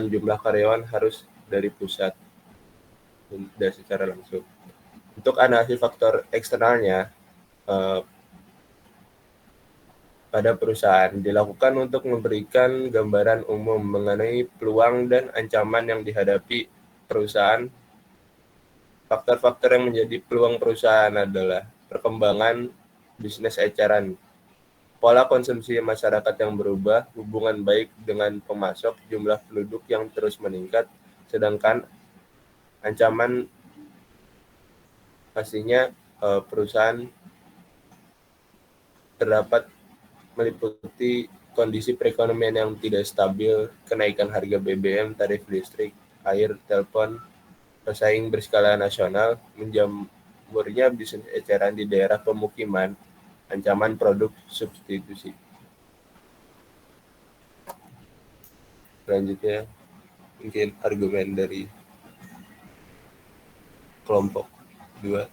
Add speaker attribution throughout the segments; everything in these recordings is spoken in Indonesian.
Speaker 1: jumlah karyawan harus dari pusat dan secara langsung. Untuk analisis faktor eksternalnya, pada perusahaan dilakukan untuk memberikan gambaran umum mengenai peluang dan ancaman yang dihadapi perusahaan. Faktor-faktor yang menjadi peluang perusahaan adalah perkembangan bisnis eceran, pola konsumsi masyarakat yang berubah, hubungan baik dengan pemasok, jumlah penduduk yang terus meningkat, sedangkan ancaman pastinya perusahaan terdapat meliputi kondisi perekonomian yang tidak stabil, kenaikan harga BBM, tarif listrik, air, telepon, pesaing berskala nasional, menjamurnya bisnis eceran di daerah pemukiman, ancaman produk substitusi. Selanjutnya, mungkin argumen dari kelompok 2.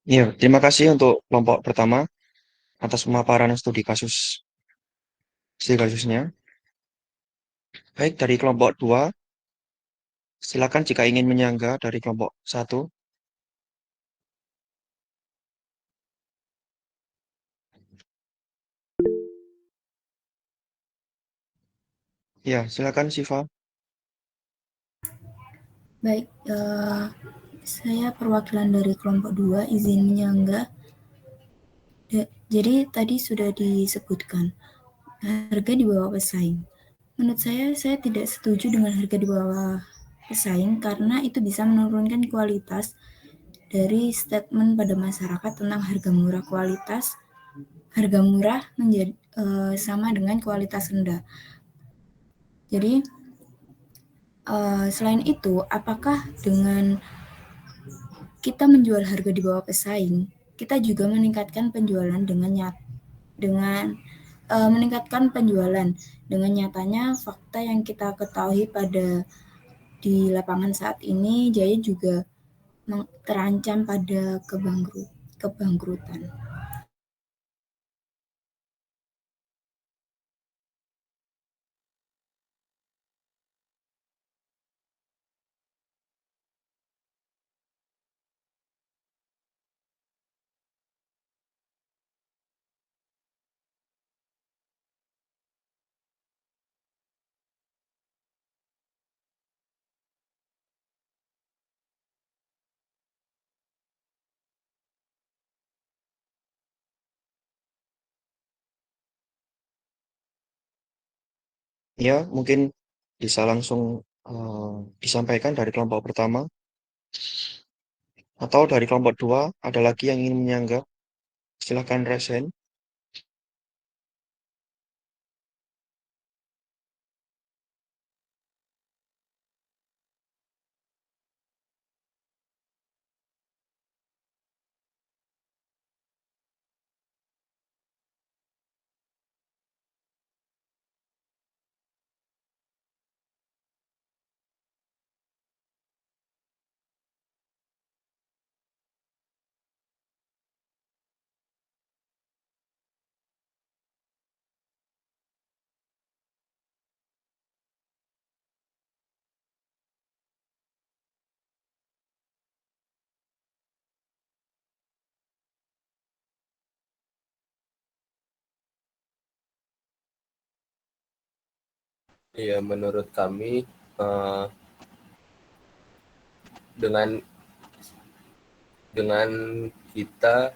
Speaker 2: Iya, terima kasih untuk kelompok pertama atas pemaparan studi kasusnya. Baik, dari kelompok 2, silakan jika ingin menyangga dari kelompok 1. Ya, silakan Siva.
Speaker 3: Baik, saya perwakilan dari kelompok 2 izin menyangga. Jadi tadi sudah disebutkan harga di bawah pesaing. Menurut saya tidak setuju dengan harga di bawah pesaing karena itu bisa menurunkan kualitas dari statement pada masyarakat tentang harga murah kualitas. Harga murah menjadi sama dengan kualitas rendah. Jadi selain itu, apakah dengan kita menjual harga di bawah pesaing, kita juga meningkatkan penjualan meningkatkan penjualan. Dengan nyatanya fakta yang kita ketahui di lapangan saat ini, Jaya juga terancam pada kebangkrutan.
Speaker 2: Ya, mungkin bisa langsung disampaikan dari kelompok pertama atau dari kelompok 2 ada lagi yang ingin menyangga. Silakan resen.
Speaker 1: Ya, menurut kami dengan dengan kita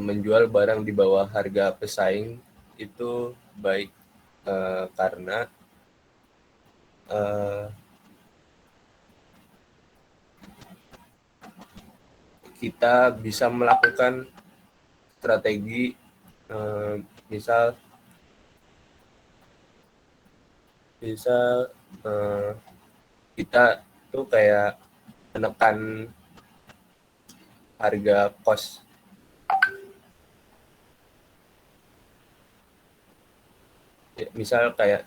Speaker 1: menjual barang di bawah harga pesaing itu baik, karena kita bisa melakukan strategi misal kita tuh kayak menekan harga kos. Ya, misal kayak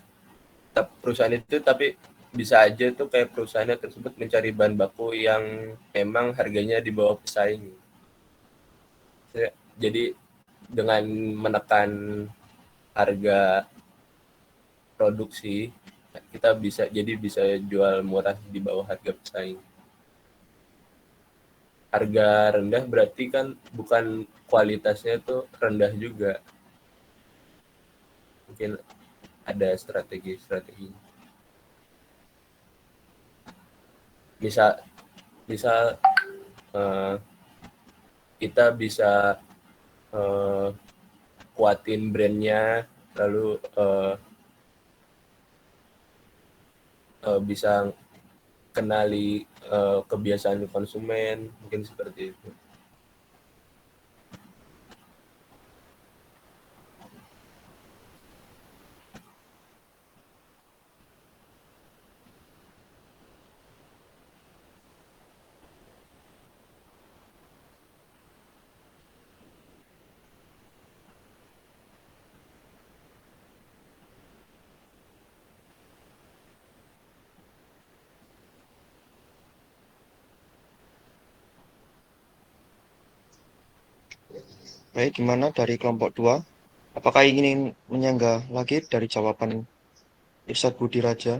Speaker 1: perusahaan itu, tapi bisa aja tuh kayak perusahaannya tersebut mencari bahan baku yang memang harganya di bawah pesaing. Jadi dengan menekan harga produksi, kita bisa jual murah di bawah harga pesaing. Harga rendah berarti kan bukan kualitasnya tuh rendah juga. Mungkin ada strategi. Misal kita bisa kuatin brandnya, lalu bisa kenali kebiasaan konsumen, mungkin seperti itu.
Speaker 2: Baik, gimana dari kelompok 2? Apakah ingin menyanggah lagi dari jawaban Irsyad Budi Raja?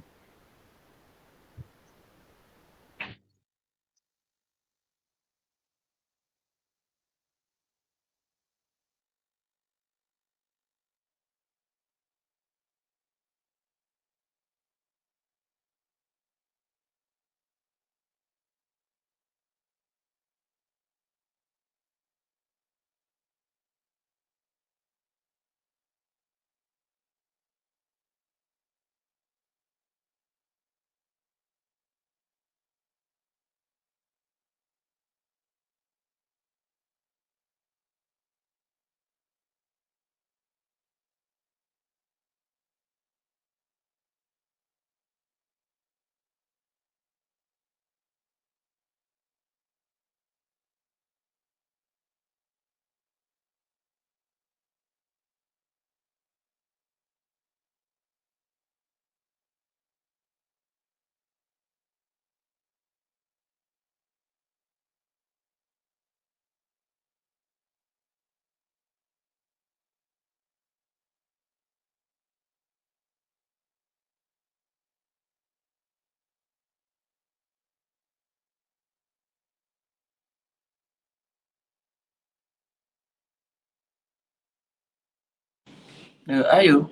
Speaker 4: Ayo,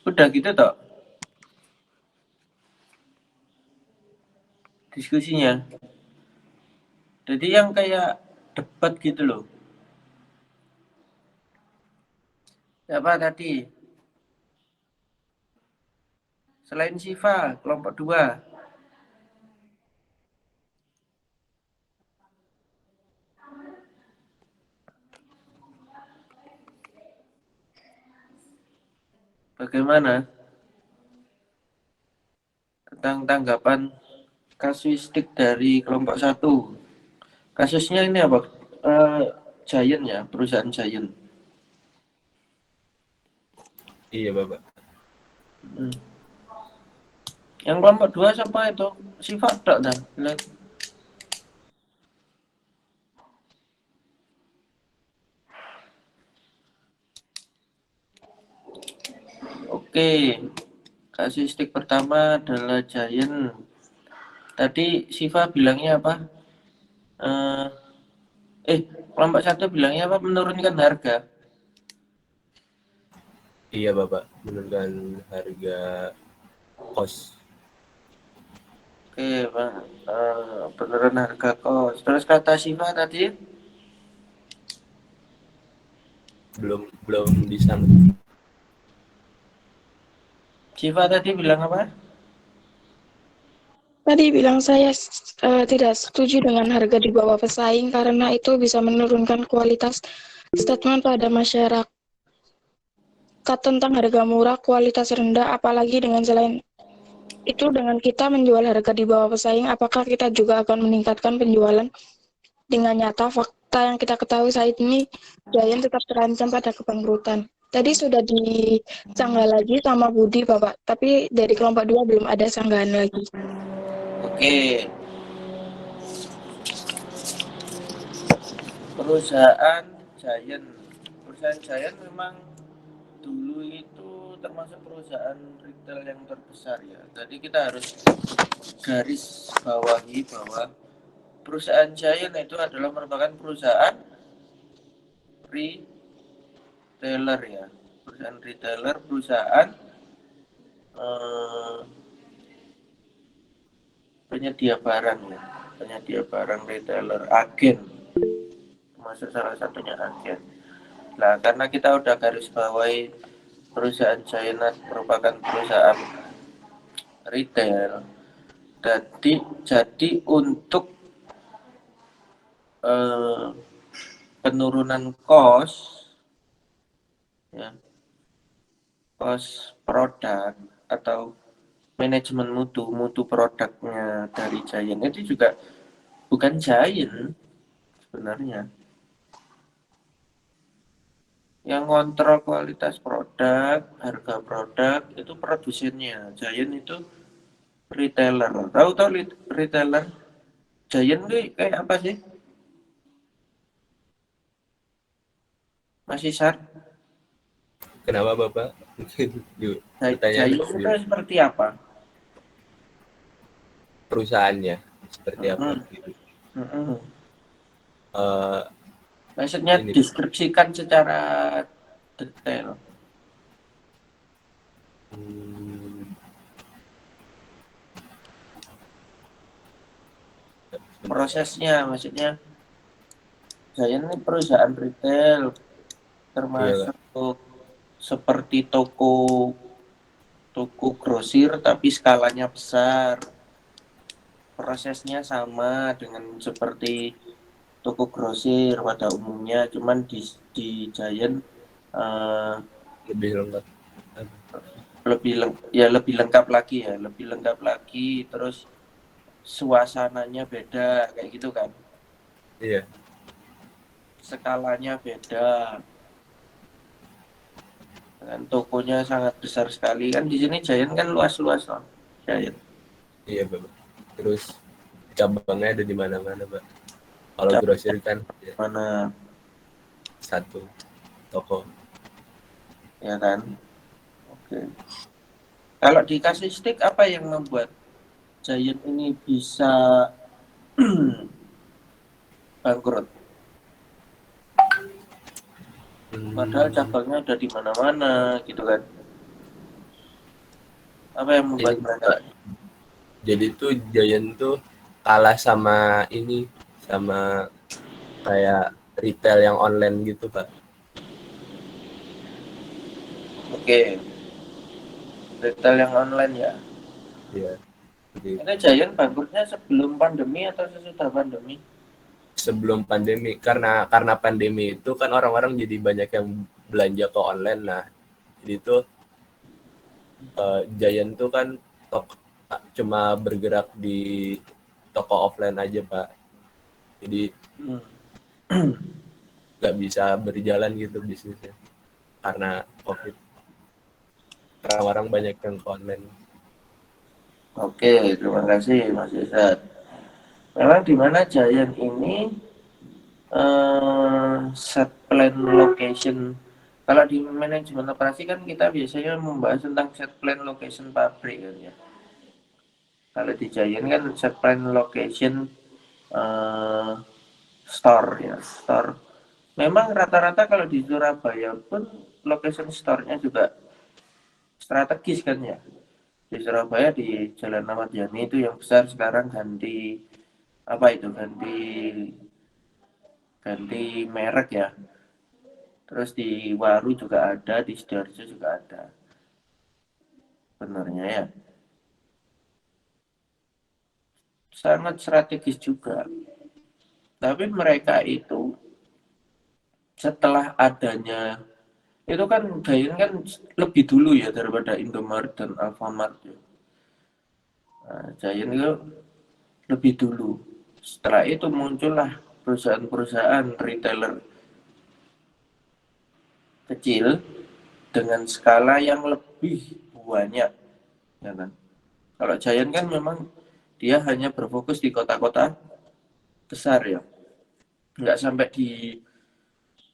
Speaker 4: udah gitu toh diskusinya. Jadi yang kayak debat gitu loh. Apa tadi? Selain Siva, kelompok 2. Bagaimana tentang tanggapan kasuistik dari kelompok 1? Kasusnya ini apa? Giant ya, perusahaan Giant.
Speaker 1: Iya, Bapak.
Speaker 4: Yang kelompok 2 siapa itu? Siva tak dah. Oke. Kasuistik pertama adalah Giant. Tadi Siva bilangnya apa? Kelompok 1 bilangnya apa? Menurunkan harga.
Speaker 1: Iya, Bapak. Menurunkan harga kos.
Speaker 4: Oke, Pak. Penurunan harga kos. Terus kata Siva tadi?
Speaker 1: Belum bisa.
Speaker 4: Siva tadi bilang apa?
Speaker 5: Tadi bilang saya tidak setuju dengan harga di bawah pesaing karena itu bisa menurunkan kualitas statement pada masyarakat tentang harga murah, kualitas rendah, apalagi dengan selain itu dengan kita menjual harga di bawah pesaing, apakah kita juga akan meningkatkan penjualan? Dengan nyata, fakta yang kita ketahui saat ini, Giant tetap terancam pada kebangkrutan. Tadi sudah disanggah lagi sama Budi, Bapak, tapi dari kelompok 2 belum ada sanggahan lagi.
Speaker 4: Oke, perusahaan Giant memang dulu itu termasuk perusahaan retail yang terbesar ya. Jadi kita harus garis bawahi bahwa perusahaan Giant itu adalah merupakan perusahaan retailer ya, perusahaan penyedia barang ya, retailer, agen, termasuk salah satunya agen. Nah, karena kita udah garis bawahi perusahaan Giant merupakan perusahaan retail, jadi untuk penurunan kos ya, kos produk atau manajemen mutu produknya dari Giant itu juga bukan Giant sebenarnya yang kontrol kualitas produk, harga produk itu produsennya. Giant itu retailer. Tahu retailer Giant itu kayak apa sih? Masih Sar?
Speaker 1: Kenapa Bapak? Mungkin pertanyaan
Speaker 4: Giant itu seperti apa?
Speaker 1: Perusahaannya seperti apa gitu.
Speaker 4: Maksudnya
Speaker 1: Ini.
Speaker 4: deskripsikan secara detail. Prosesnya, maksudnya Giant ini perusahaan retail termasuk seperti toko grosir tapi skalanya besar. Prosesnya sama dengan seperti toko grosir pada umumnya, cuman di Giant lebih lengkap lagi, terus suasananya beda kayak gitu kan.
Speaker 1: Iya.
Speaker 4: Skalanya beda. Dan tokonya sangat besar sekali kan, di sini Giant kan luas-luas loh. Giant.
Speaker 1: Iya, Bapak. Terus cabangnya ada di mana-mana, Pak. Kalau grosir kan
Speaker 4: mana
Speaker 1: satu toko.
Speaker 4: Ya kan? Oke. Kalau di kasuistik apa yang membuat Giant ini bisa bangkrut? Padahal cabangnya ada di mana-mana gitu kan. Apa yang membuat mereka?
Speaker 1: Jadi tuh Giant tuh kalah sama kayak retail yang online gitu, Pak.
Speaker 4: Oke. Retail yang online ya.
Speaker 1: Iya.
Speaker 4: Ini Giant bangkrutnya sebelum pandemi atau sesudah pandemi?
Speaker 1: Sebelum pandemi, karena pandemi itu kan orang-orang jadi banyak yang belanja ke online. Nah, jadi tuh Giant tuh kan cuma bergerak di toko offline aja, Pak. Jadi nggak bisa berjalan gitu bisnisnya karena COVID. Orang-orang banyak yang ke online.
Speaker 4: Oke, terima kasih Mas Izzat. Memang di mana Giant ini set plan location. Kalau di manajemen operasi kan kita biasanya membahas tentang set plan location pabrik kan ya. Kalau di Giant kan set plan location store ya, store. Memang rata-rata kalau di Surabaya pun location store-nya juga strategis kan ya. Di Surabaya di Jalan Ahmad Yani itu yang besar, sekarang ganti merek ya. Terus di Waru juga ada, di Sidoarjo juga ada. Benernya ya. sangat strategis juga. Tapi mereka itu setelah adanya itu kan Giant kan lebih dulu ya daripada Indomaret dan Alfamart ya. Nah, Giant itu lebih dulu. Setelah itu muncullah perusahaan-perusahaan retailer kecil dengan skala yang lebih banyak, ya kan? Kalau Giant kan memang dia hanya berfokus di kota-kota besar ya, nggak sampai di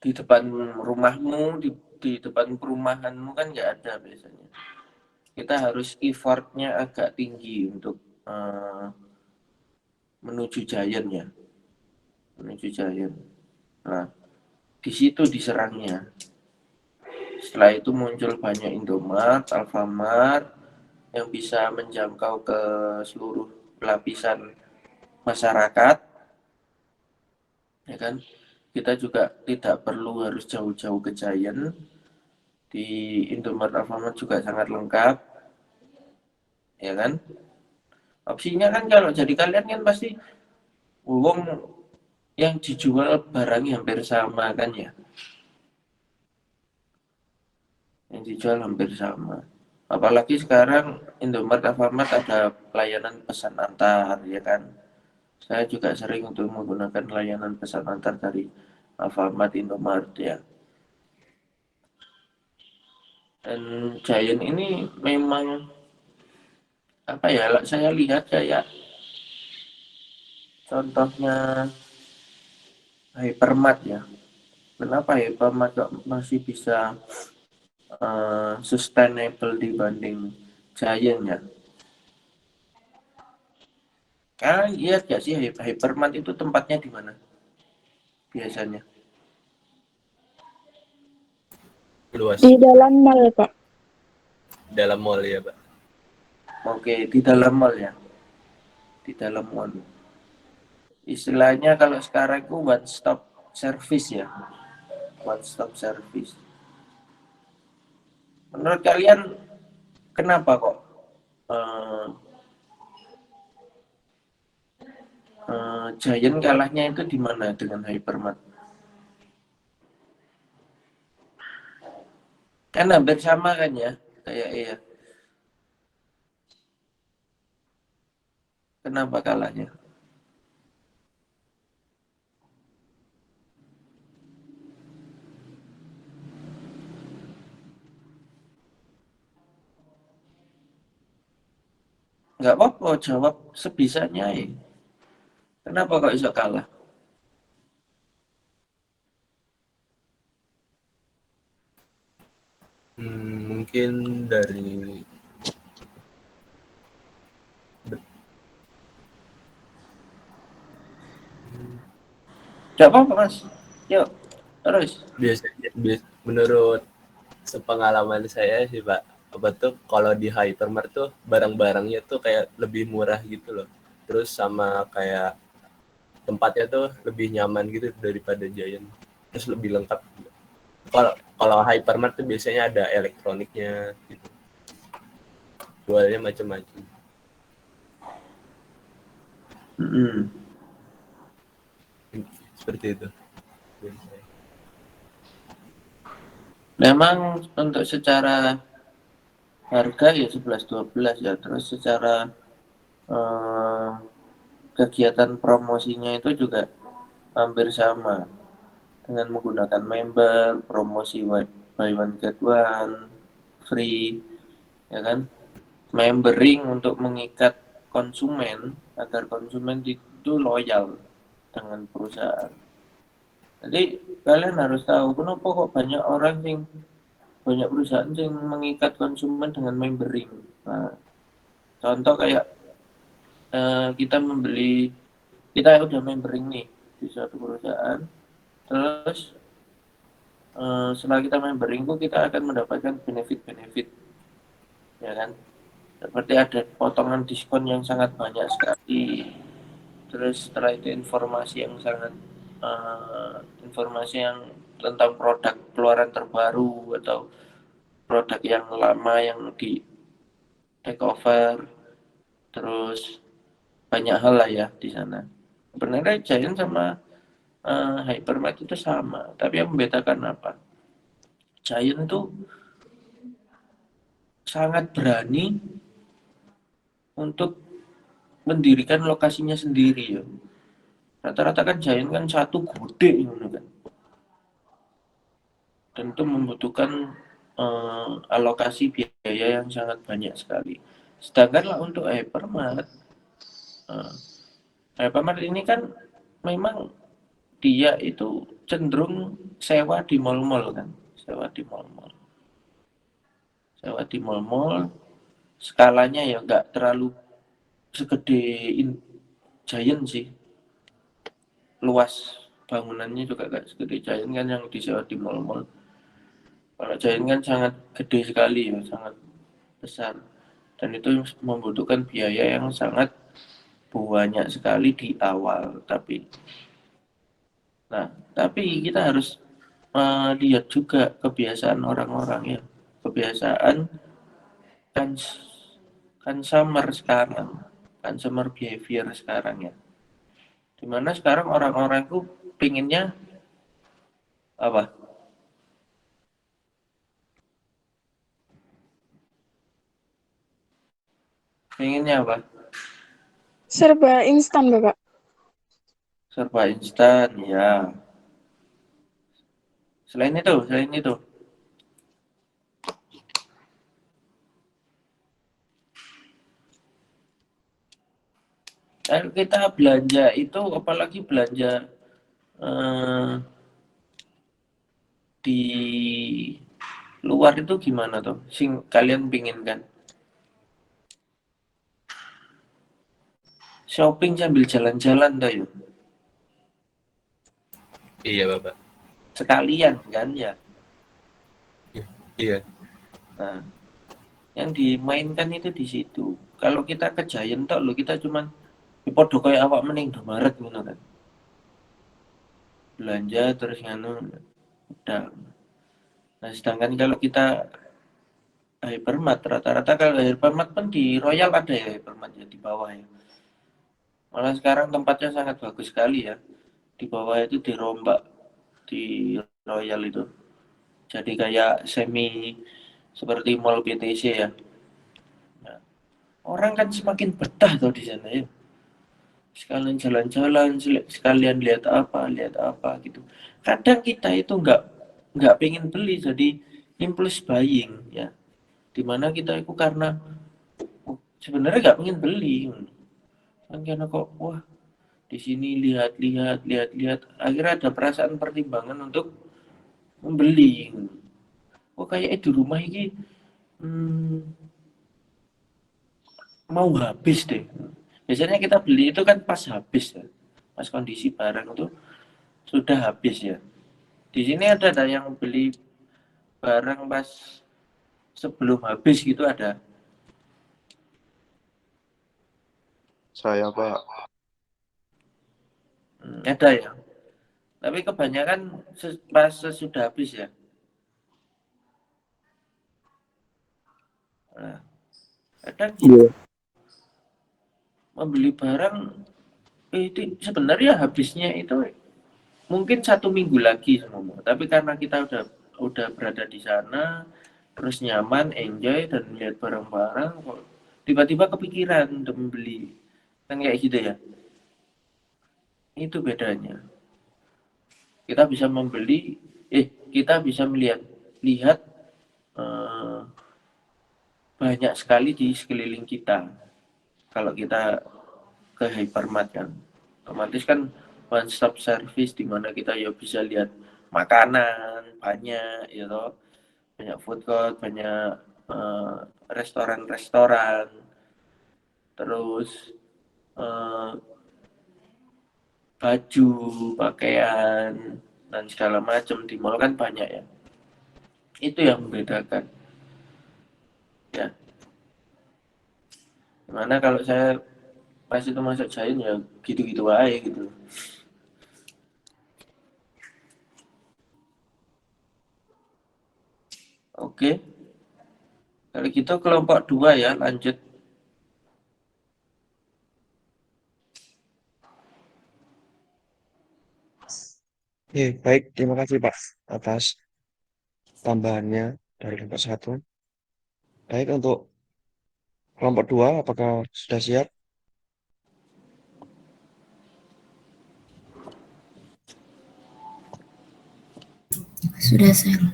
Speaker 4: depan rumahmu, di depan perumahanmu kan nggak ada biasanya. Kita harus effortnya agak tinggi untuk menuju Giant ya, menuju Giant. Nah, di situ diserangnya. Setelah itu muncul banyak Indomaret, Alfamart yang bisa menjangkau ke seluruh lapisan masyarakat, ya kan? Kita juga tidak perlu harus jauh-jauh ke Giant. Di Indomaret, Alfamart juga sangat lengkap, ya kan? Opsinya kan kalau jadi kalian kan pasti uang yang dijual barangnya hampir sama kan ya, yang dijual hampir sama. Apalagi sekarang Indomaret, Alfamart ada layanan pesan antar, ya kan? Saya juga sering untuk menggunakan layanan pesan antar dari Alfamart, Indomaret ya. Dan Giant ini memang apa ya? Saya lihat kayak contohnya Hypermart ya. Kenapa Hypermart kok masih bisa sustainable dibanding Giant ya? Karena lihat gak sih Hypermart itu tempatnya di mana biasanya?
Speaker 1: Luas.
Speaker 5: Di dalam mall, Pak.
Speaker 1: Dalam mall ya, Pak.
Speaker 4: Oke, di dalam mall ya. Di dalam mall. Istilahnya kalau sekarang itu one stop service ya. One stop service. Menurut kalian kenapa kok Giant kalahnya itu di mana dengan Hypermart? Kan hampir sama kan ya, kayak iya. Kenapa kalahnya? Nggak apa-apa, jawab sebisanya ya. Kenapa kok bisa kalah?
Speaker 1: Mungkin dari
Speaker 4: Nggak apa-apa mas, yuk terus.
Speaker 1: biasanya menurut sepengalaman saya sih Pak, apa tuh kalau di Hypermart tuh barang-barangnya tuh kayak lebih murah gitu loh. Terus sama kayak tempatnya tuh lebih nyaman gitu daripada Giant. Terus lebih lengkap. Kalau Hypermart tuh biasanya ada elektroniknya gitu. Jualnya macam-macam. Seperti itu.
Speaker 4: Memang untuk secara harga ya 11-12 ya, terus secara kegiatan promosinya itu juga hampir sama dengan menggunakan member, promosi buy one get one, free, ya kan? Membering untuk mengikat konsumen agar konsumen itu loyal dengan perusahaan. Jadi kalian harus tahu kenapa kok banyak perusahaan yang mengikat konsumen dengan membering. Nah, contoh kayak kita udah membering nih di suatu perusahaan, terus setelah kita membering itu kita akan mendapatkan benefit, ya kan? Seperti ada potongan diskon yang sangat banyak sekali. Terus setelah itu informasi yang tentang produk keluaran terbaru atau produk yang lama yang di take over. Terus banyak hal lah ya di sana. Sebenarnya Giant sama Hypermart itu sama, tapi yang membedakan apa? Giant itu sangat berani untuk mendirikan lokasinya sendiri ya. Rata-rata kan Giant kan satu gede gitu kan. Dan itu membutuhkan alokasi biaya yang sangat banyak sekali. Sedangkan lah untuk Hypermart, Hypermart ini kan memang dia itu cenderung sewa di mall-mall kan, sewa di mall-mall, skalanya ya nggak terlalu segede Giant sih, luas bangunannya juga nggak segede Giant kan yang disewa di mall-mall. Kalau Giant kan sangat gede sekali ya, sangat besar, dan itu membutuhkan biaya yang sangat banyak sekali di awal. Tapi kita harus lihat juga kebiasaan orang-orang ya, kebiasaan consumer sekarang, consumer behavior sekarang ya, dimana sekarang orang-orang itu pinginnya apa? Pinginnya apa?
Speaker 5: Serba instan, Bapak.
Speaker 4: Serba instan ya. Selain itu kalau kita belanja itu, apalagi belanja di luar itu gimana tuh? Sing kalian pingin kan? Shopping sambil jalan-jalan tuh yuk.
Speaker 1: Iya, Bapak.
Speaker 4: Sekalian kan ya.
Speaker 1: Iya.
Speaker 4: Nah, yang dimainkan itu di situ. Kalau kita ke Giant tok lo, kita cuman podo koyo awak mending Indomaret ngono kan. Belanja terus nganu udah. Nah, sedangkan kalau kita Hypermart, rata-rata kalau Hypermart pun di Royal ada ya, Hypermart ya di bawah ya. Malah sekarang tempatnya sangat bagus sekali ya. Di bawah itu dirombak di Royal itu. Jadi kayak semi seperti Mall BTC ya. Nah, orang kan semakin betah tuh di sana ya. Sekalian jalan-jalan, sekalian lihat apa gitu. Kadang kita itu nggak pengen beli, jadi impulse buying ya. Dimana kita itu karena sebenarnya nggak pengen beli, kan karena kok wah di sini lihat, akhirnya ada perasaan pertimbangan untuk membeli. Oh kayak di rumah ini mau habis deh. Biasanya kita beli itu kan pas habis ya, pas kondisi barang itu sudah habis ya. Di sini ada yang beli barang pas sebelum habis gitu ada.
Speaker 6: Saya, Pak.
Speaker 4: Ada ya. Tapi kebanyakan pas sesudah habis ya. Nah, kadang membeli barang itu sebenarnya habisnya itu mungkin 1 minggu lagi semua. Tapi karena kita udah berada di sana, terus nyaman, enjoy dan lihat barang-barang, kok tiba-tiba kepikiran untuk membeli, kan kayak gitu ya. Itu bedanya. Kita bisa membeli, kita bisa lihat banyak sekali di sekeliling kita. Kalau kita ke Hypermart kan, otomatis kan one stop service di mana kita ya bisa lihat makanan banyak, ya toh, banyak food court, banyak restoran-restoran, terus baju, pakaian dan segala macam di mall kan banyak ya. Itu yang membedakan. Ya. Dimana kalau saya pas itu masuk Giant ya gitu-gitu aja gitu. Oke. Kalau gitu kelompok 2 ya, lanjut.
Speaker 2: Baik, terima kasih Pak atas tambahannya dari kelompok 1. Baik, untuk kelompok 2, apakah sudah siap?
Speaker 3: Sudah, saya.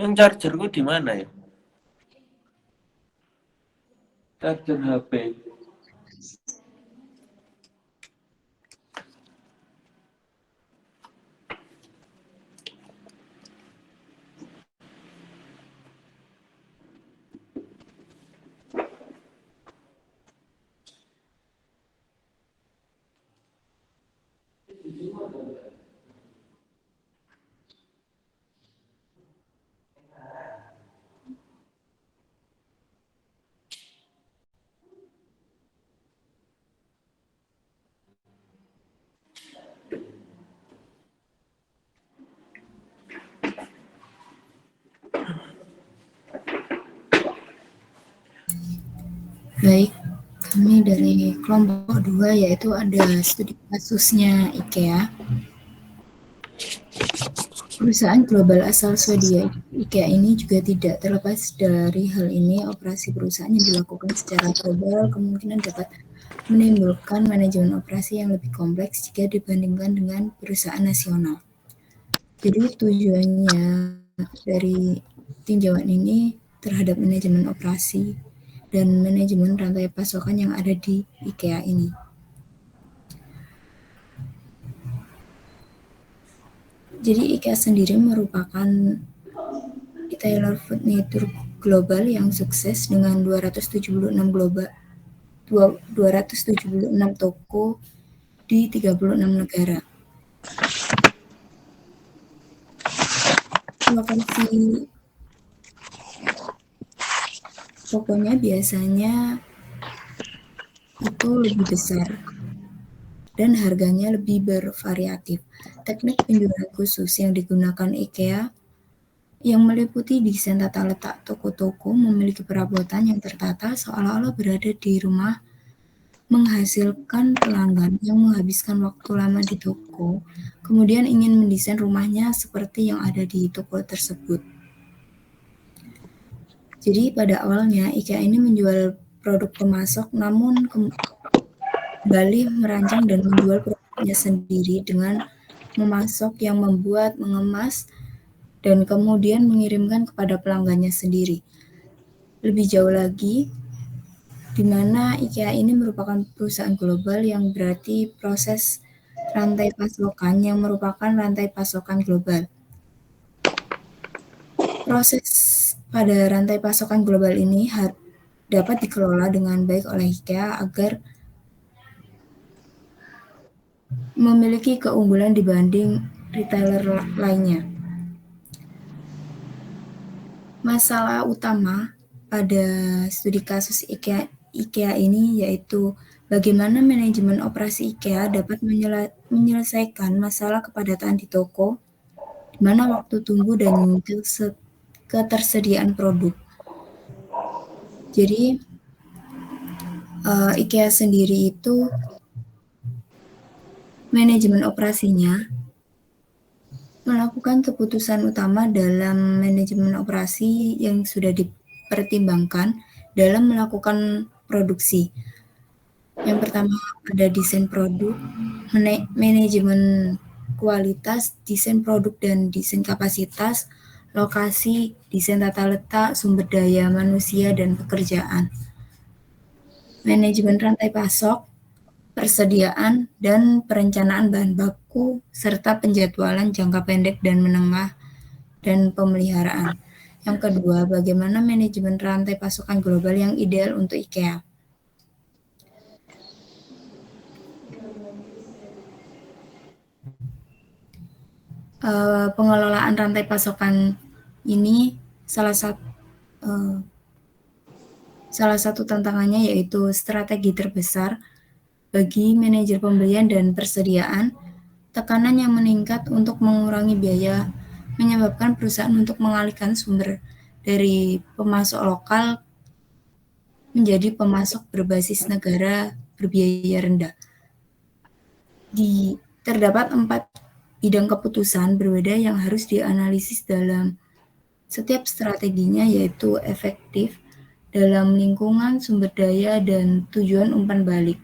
Speaker 4: Yang chargerku di mana ya? Charger HP.
Speaker 3: Baik, kami dari kelompok 2 yaitu ada studi kasusnya IKEA. Perusahaan global asal Swedia IKEA ini juga tidak terlepas dari hal ini. Operasi perusahaan yang dilakukan secara global kemungkinan dapat menimbulkan manajemen operasi yang lebih kompleks jika dibandingkan dengan perusahaan nasional. Jadi tujuannya dari tinjauan ini terhadap manajemen operasi dan manajemen rantai pasokan yang ada di IKEA ini. Jadi IKEA sendiri merupakan retailer furnitur global yang sukses dengan 276 toko di 36 negara. Lokasi tokonya biasanya itu lebih besar dan harganya lebih bervariatif. Teknik penjualan khusus yang digunakan IKEA yang meliputi desain tata letak toko-toko memiliki perabotan yang tertata seolah-olah berada di rumah, menghasilkan pelanggan yang menghabiskan waktu lama di toko, kemudian ingin mendesain rumahnya seperti yang ada di toko tersebut. Jadi pada awalnya IKEA ini menjual produk pemasok, namun kembali merancang dan menjual produknya sendiri dengan memasok yang membuat, mengemas, dan kemudian mengirimkan kepada pelanggannya sendiri. Lebih jauh lagi, di mana IKEA ini merupakan perusahaan global yang berarti proses rantai pasokan yang merupakan rantai pasokan global. Proses pada rantai pasokan global ini dapat dikelola dengan baik oleh IKEA agar memiliki keunggulan dibanding retailer lainnya. Masalah utama pada studi kasus IKEA ini yaitu bagaimana manajemen operasi IKEA dapat menyelesaikan masalah kepadatan di toko, di mana waktu tunggu dan ketersediaan produk. Jadi IKEA sendiri itu manajemen operasinya melakukan keputusan utama dalam manajemen operasi yang sudah dipertimbangkan dalam melakukan produksi. Yang pertama ada desain produk, manajemen kualitas, desain produk dan desain kapasitas, lokasi, desain tata letak, sumber daya manusia dan pekerjaan, manajemen rantai pasok, persediaan dan perencanaan bahan baku, serta penjadwalan jangka pendek dan menengah, dan pemeliharaan. Yang kedua, bagaimana manajemen rantai pasokan global yang ideal untuk IKEA. Pengelolaan rantai pasokan ini salah satu Salah satu tantangannya yaitu strategi terbesar bagi manajer pembelian dan persediaan, tekanan yang meningkat untuk mengurangi biaya menyebabkan perusahaan untuk mengalihkan sumber dari pemasok lokal menjadi pemasok berbasis negara berbiaya rendah. Terdapat 4 bidang keputusan berbeda yang harus dianalisis dalam setiap strateginya, yaitu efektif dalam lingkungan, sumber daya, dan tujuan umpan balik.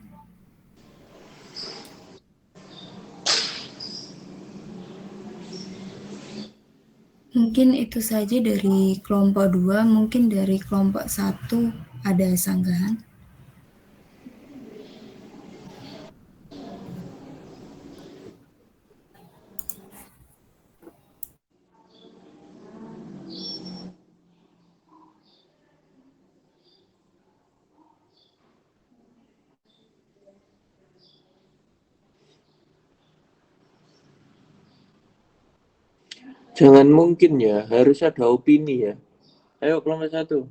Speaker 3: Mungkin itu saja dari kelompok 2, mungkin dari kelompok 1 ada sanggahan.
Speaker 4: Jangan mungkin ya, harus ada opini ya. Ayo kelompok 1.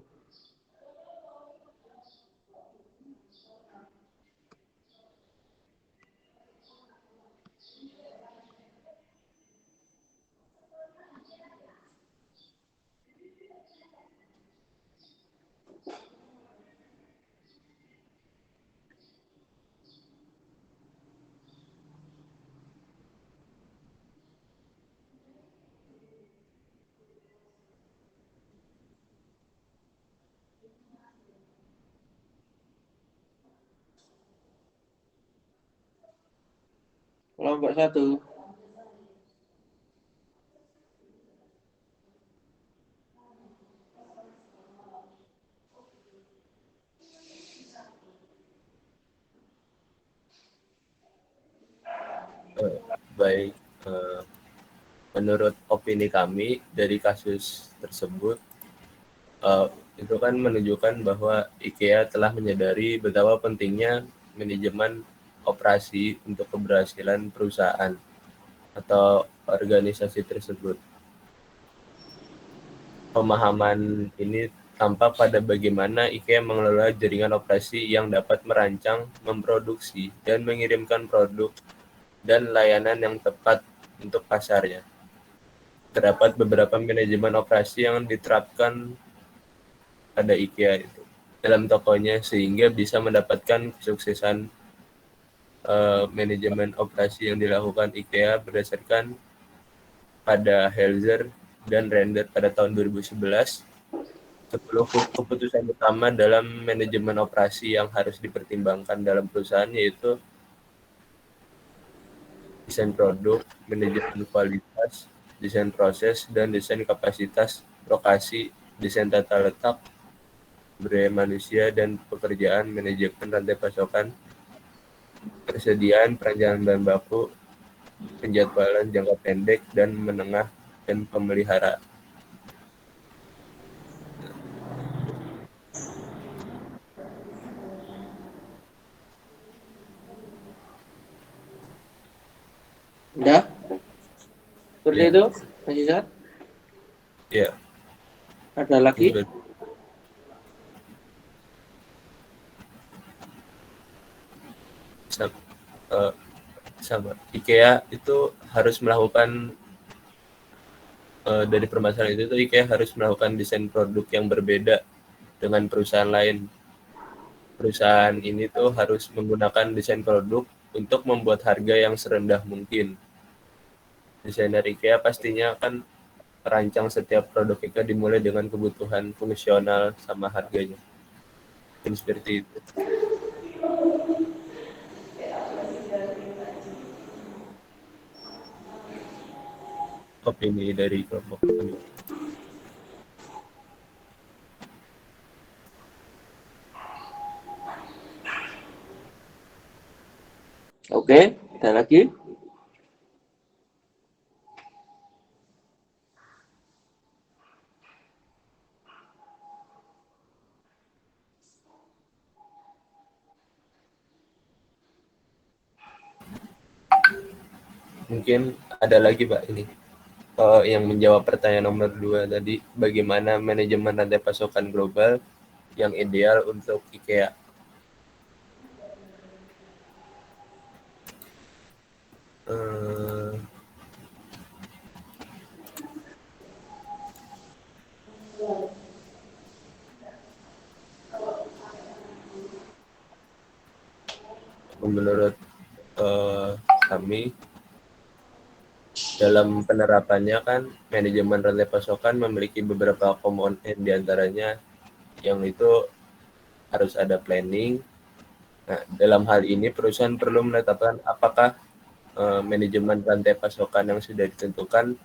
Speaker 4: Kelompok 1.
Speaker 1: Baik, menurut opini kami dari kasus tersebut, itu kan menunjukkan bahwa IKEA telah menyadari betapa pentingnya manajemen operasi untuk keberhasilan perusahaan atau organisasi tersebut. Pemahaman ini tampak pada bagaimana IKEA mengelola jaringan operasi yang dapat merancang, memproduksi, dan mengirimkan produk dan layanan yang tepat untuk pasarnya. Terdapat beberapa manajemen operasi yang diterapkan pada IKEA itu dalam tokonya sehingga bisa mendapatkan kesuksesan. Manajemen operasi yang dilakukan IKEA berdasarkan pada Helzer dan Render pada tahun 2011. 10 keputusan utama dalam manajemen operasi yang harus dipertimbangkan dalam perusahaan yaitu desain produk, manajemen kualitas, desain proses, dan desain kapasitas, lokasi, desain tata letak, sumber manusia dan pekerjaan, manajemen rantai pasokan, persediaan, perencanaan bahan baku, penjadwalan jangka pendek dan menengah, dan pemeliharaan.
Speaker 4: Udah? Seperti
Speaker 1: Ya.
Speaker 4: itu, Mas Isat?
Speaker 1: Ya.
Speaker 4: Ada lagi?
Speaker 1: Sama. IKEA itu harus melakukan dari permasalahan itu IKEA harus melakukan desain produk yang berbeda dengan perusahaan lain. Perusahaan ini tuh harus menggunakan desain produk untuk membuat harga yang serendah mungkin. Desainer IKEA pastinya akan merancang setiap produk IKEA dimulai dengan kebutuhan fungsional sama harganya. Dan seperti itu. Opini dari kelompok kami.
Speaker 4: Oke, ada lagi?
Speaker 1: Mungkin ada lagi Pak ini yang menjawab pertanyaan nomor 2 tadi, bagaimana manajemen rantai pasokan global yang ideal untuk IKEA? Menurut kami, dalam penerapannya kan manajemen rantai pasokan memiliki beberapa komponen, diantaranya yang itu harus ada planning. Nah, dalam hal ini perusahaan perlu menetapkan apakah manajemen rantai pasokan yang sudah ditentukan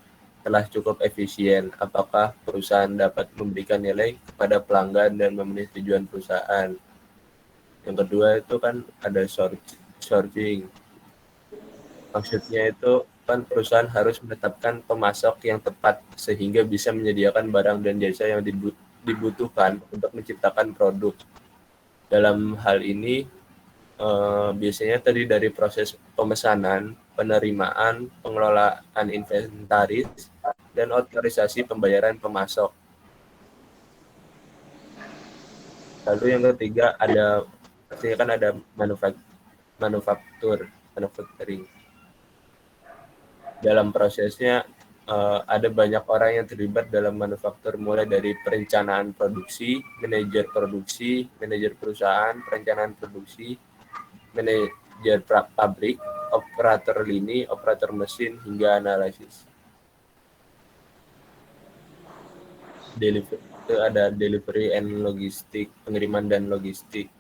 Speaker 1: telah cukup efisien, apakah perusahaan dapat memberikan nilai kepada pelanggan dan memenuhi tujuan perusahaan. Yang kedua itu kan ada sourcing. Maksudnya itu kan perusahaan harus menetapkan pemasok yang tepat sehingga bisa menyediakan barang dan jasa yang dibutuhkan untuk menciptakan produk. Dalam hal ini biasanya tadi dari proses pemesanan, penerimaan, pengelolaan inventaris, dan otorisasi pembayaran pemasok. Lalu yang ketiga pastinya kan ada manufacturing. Dalam prosesnya ada banyak orang yang terlibat dalam manufaktur, mulai dari perencanaan produksi, manajer perusahaan, perencanaan produksi, manajer pabrik, operator lini, operator mesin, hingga analisis. Ada delivery and logistik, pengiriman dan logistik.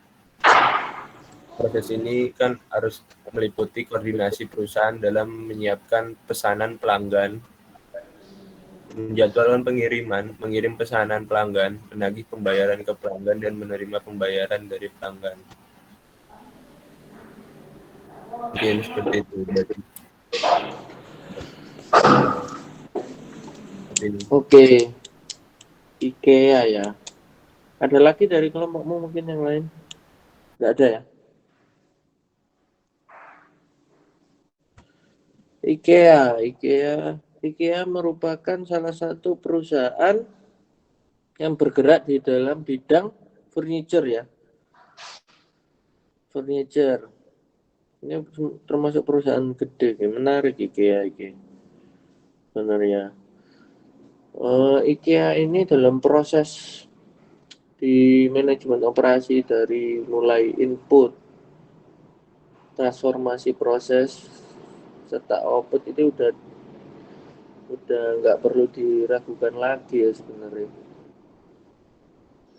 Speaker 1: Proses ini kan harus meliputi koordinasi perusahaan dalam menyiapkan pesanan pelanggan, menjadwalkan pengiriman, mengirim pesanan pelanggan, menagih pembayaran ke pelanggan, dan menerima pembayaran dari pelanggan. Mungkin seperti itu.
Speaker 4: Oke, IKEA ya. Ada lagi dari kelompokmu mungkin yang lain? Nggak ada ya? IKEA merupakan salah satu perusahaan yang bergerak di dalam bidang furniture ya. Furniture. Ini termasuk perusahaan gede, menarik IKEA ini. Benar ya. IKEA ini dalam proses di manajemen operasi dari mulai input, transformasi proses, serta output itu udah nggak perlu diragukan lagi ya sebenarnya.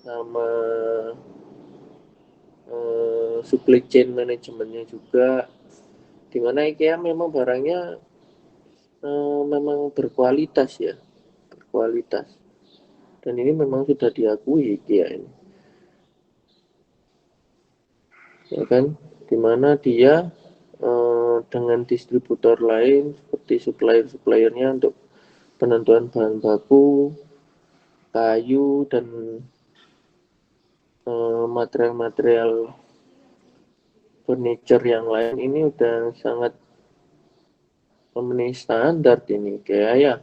Speaker 4: Sama supply chain manajemennya juga, dimana IKEA memang barangnya memang berkualitas ya, berkualitas, dan ini memang sudah diakui IKEA ini, ya kan, dimana dia dengan distributor lain seperti supplier-suppliernya untuk penentuan bahan baku, kayu, dan material-material furniture yang lain ini udah sangat memenuhi standar ini kayak ya.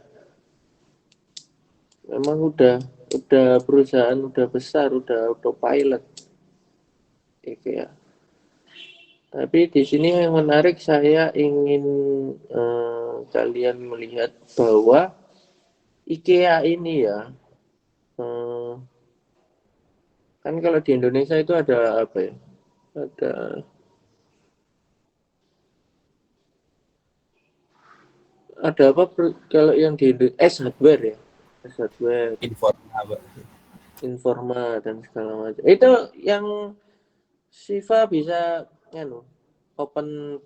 Speaker 4: Memang udah perusahaan udah besar, udah autopilot kayak. Tapi di sini yang menarik, saya ingin kalian melihat bahwa IKEA ini ya, kan kalau di Indonesia itu ada apa ya? Ada apa kalau yang di hardware ya? Hardware, Informa dan segala macam. Itu yang Siva bisa open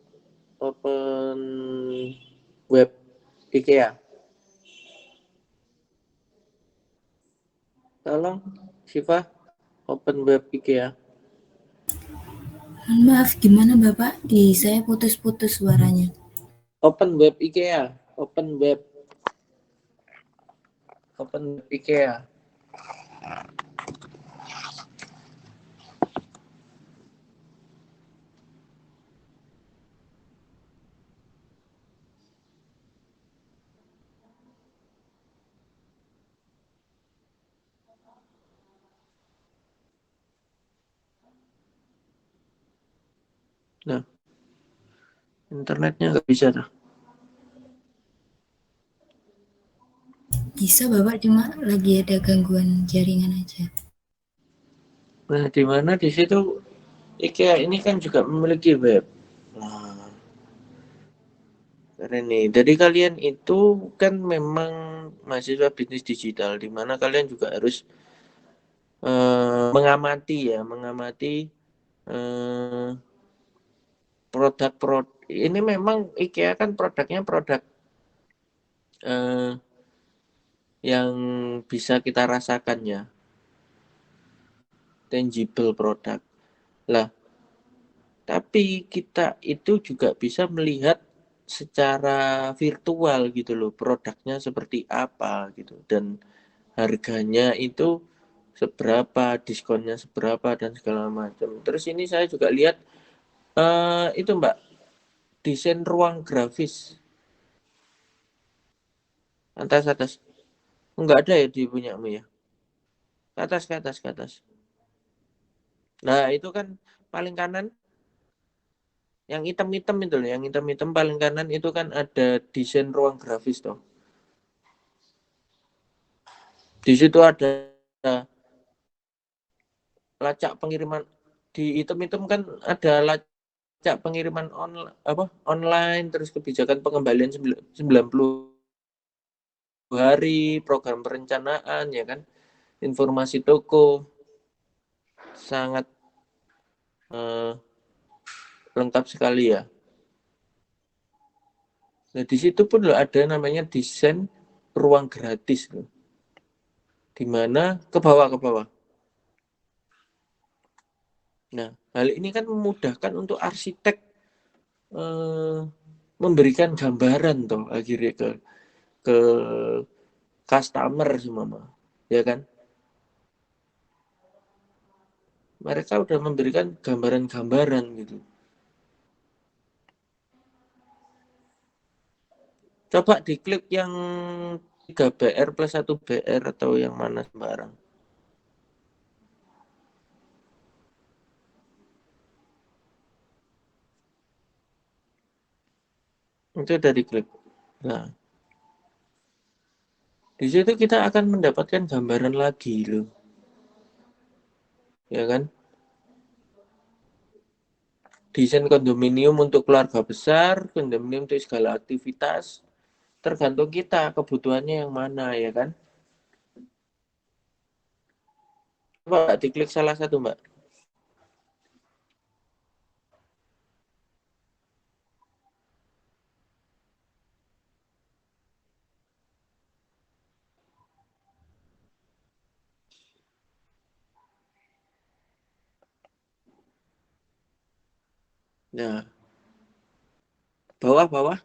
Speaker 4: web IKEA. Tolong Siva open web IKEA.
Speaker 3: Maaf, gimana Bapak? Saya putus-putus suaranya.
Speaker 4: Open web IKEA, open web IKEA. Nah, internetnya nggak bisa tuh.
Speaker 3: Bisa Bapak, cuma lagi ada gangguan jaringan aja.
Speaker 4: Nah, di mana di situ IKEA ini kan juga memiliki web. Nah, keren nih. Jadi kalian itu kan memang mahasiswa bisnis digital, di mana kalian juga harus mengamati produk-produk. Ini memang IKEA kan produknya produk yang bisa kita rasakan ya, tangible produk. Lah, tapi kita itu juga bisa melihat secara virtual gitu loh, produknya seperti apa gitu, dan harganya itu seberapa, diskonnya seberapa, dan segala macam. Terus ini saya juga lihat itu Mbak, desain ruang grafis atas. Enggak ada ya di punyamu ya? Ke atas. Nah, itu kan paling kanan, yang hitam-hitam itu loh, yang hitam-hitam paling kanan itu kan ada desain ruang grafis toh. Di situ ada lacak pengiriman, di hitam-hitam kan ada lacak pengiriman online, terus kebijakan pengembalian 90 hari, program perencanaan ya kan, informasi toko, sangat lengkap sekali ya. Nah, di situ pun loh ada namanya desain ruang gratis loh. Di mana ke bawah. Nah, hal ini kan memudahkan untuk arsitek memberikan gambaran toh akhirnya ke customer semua, ya kan? Mereka udah memberikan gambaran-gambaran gitu. Coba diklik yang 3BR plus 1BR atau yang mana sembarang. Itu udah diklik. Nah, di situ kita akan mendapatkan gambaran lagi loh. Ya kan? Desain kondominium untuk keluarga besar, kondominium untuk segala aktivitas. Tergantung kita kebutuhannya yang mana, ya kan? Coba diklik salah satu, Mbak. Nah, bawah.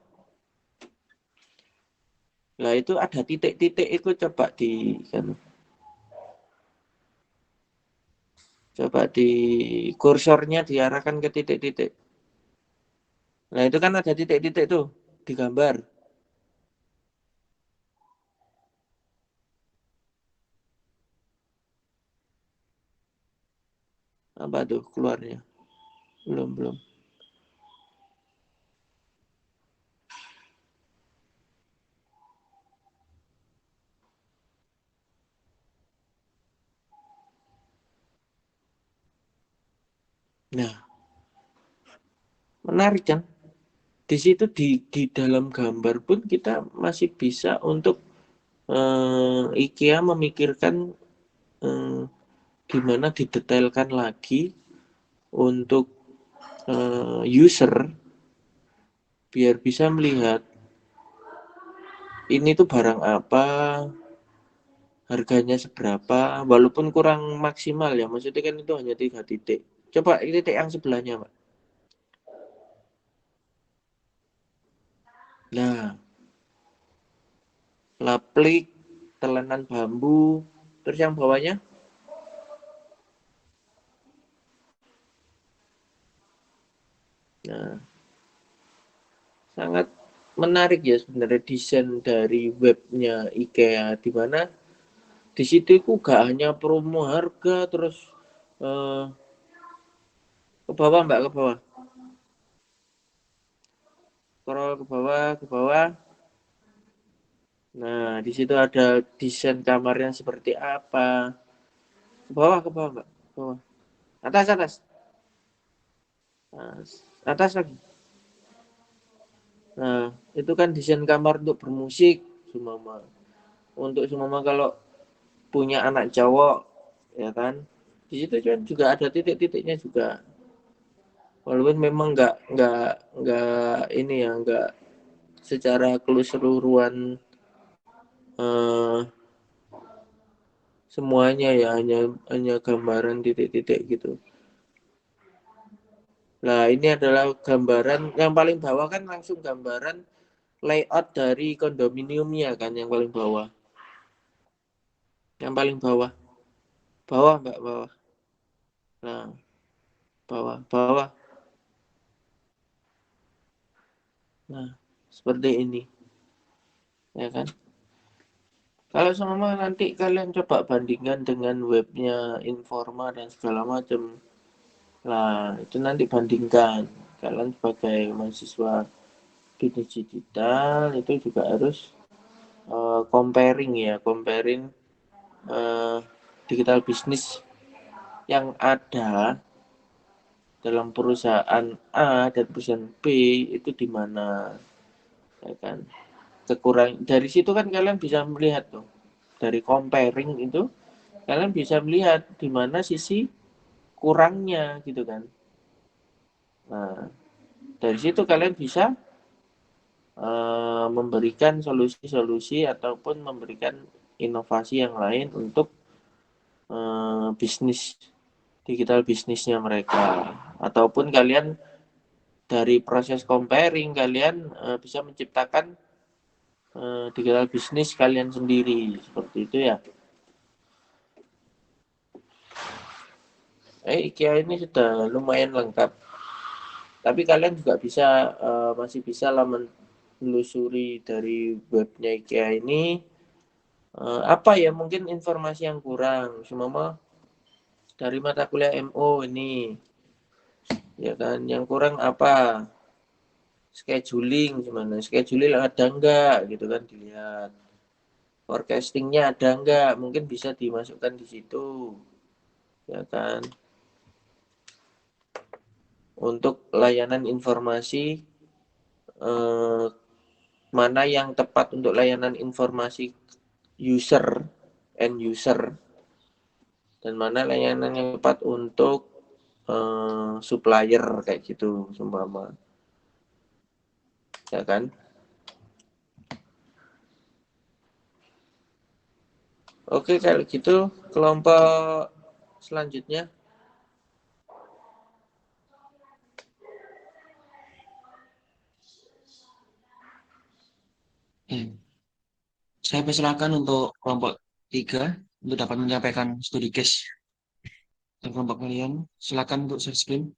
Speaker 4: Nah, itu ada titik-titik itu coba di kursornya diarahkan ke titik-titik. Nah, itu kan ada titik-titik tuh di gambar. Apa tuh keluarnya? Belum. Nah, menarik kan? Di situ di dalam gambar pun kita masih bisa untuk IKEA memikirkan gimana didetailkan lagi untuk user biar bisa melihat ini tuh barang apa, harganya seberapa, walaupun kurang maksimal ya, maksudnya kan itu hanya 3 titik. Coba titik yang sebelahnya, Pak. Nah, laplik, telenan bambu, terus yang bawahnya nah, sangat menarik ya sebenarnya desain dari webnya IKEA, di mana di situ itu gak hanya promo harga, terus ke bawah Mbak, ke bawah. ke bawah. Nah, di situ ada desain kamarnya seperti apa. Ke bawah, Mbak. Ke bawah. Atas. Nah, atas lagi. Nah, itu kan desain kamar untuk bermusik, Sumama. Untuk Sumama kalau punya anak cowok, ya kan? Di situ kan juga ada titik-titiknya juga. Walaupun memang nggak ini ya, nggak secara keseluruhan semuanya ya, hanya gambaran titik-titik gitu. Nah, ini adalah gambaran yang paling bawah kan langsung gambaran layout dari kondominiumnya kan yang paling bawah. Yang paling bawah. Bawah, Mbak, bawah. Nah, bawah. Nah, seperti ini. Ya kan? Kalau sama nanti kalian coba bandingkan dengan webnya Informa dan segala macam. Nah, itu nanti bandingkan. Kalian sebagai mahasiswa bisnis digital itu juga harus comparing digital bisnis yang ada dalam perusahaan A dan perusahaan B itu di mana, ya kan? Dari situ kan kalian bisa melihat tuh, dari comparing itu kalian bisa melihat di mana sisi kurangnya gitu kan. Nah, dari situ kalian bisa memberikan solusi-solusi ataupun memberikan inovasi yang lain untuk bisnis digital bisnisnya mereka, ataupun kalian dari proses comparing kalian bisa menciptakan digital bisnis kalian sendiri seperti itu ya. IKEA ini sudah lumayan lengkap, tapi kalian juga bisa masih bisa lah menelusuri dari webnya IKEA ini apa ya mungkin informasi yang kurang, semua dari mata kuliah MO ini, ya kan, yang kurang apa, scheduling ada enggak gitu kan, dilihat forecastingnya ada enggak, mungkin bisa dimasukkan di situ, ya kan, untuk layanan informasi mana yang tepat untuk layanan informasi end user, dan mana layanan yang tepat untuk supplier kayak gitu seumpama, ya kan. Oke, kalau gitu kelompok selanjutnya.
Speaker 2: Saya persilakan untuk kelompok 3 untuk dapat menyampaikan studi case. Dan kelompok kalian, silakan untuk share screen.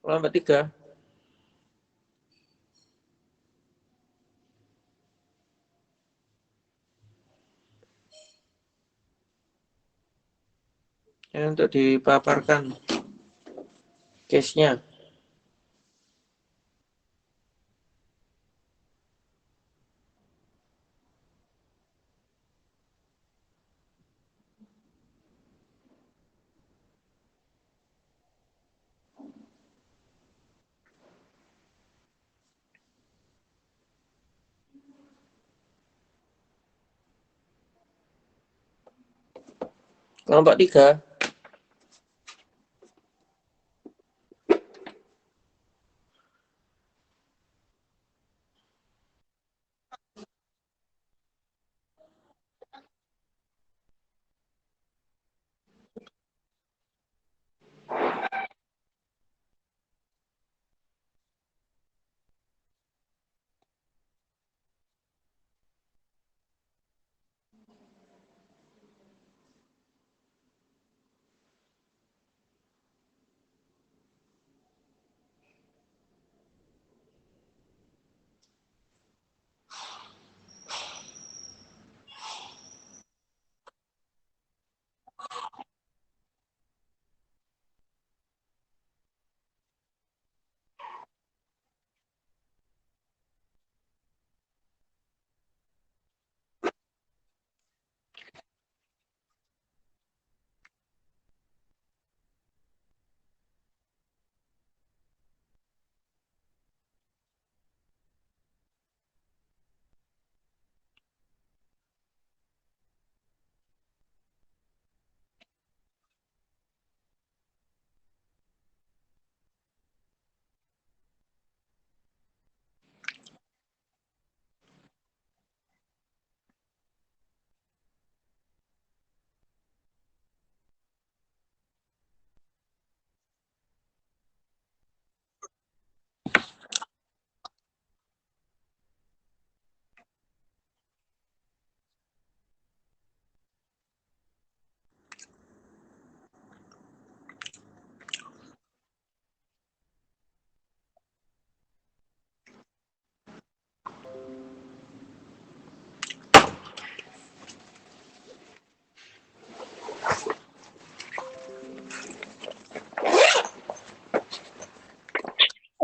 Speaker 4: Kelompok 3. Untuk dipaparkan case-nya. Kelompok 3.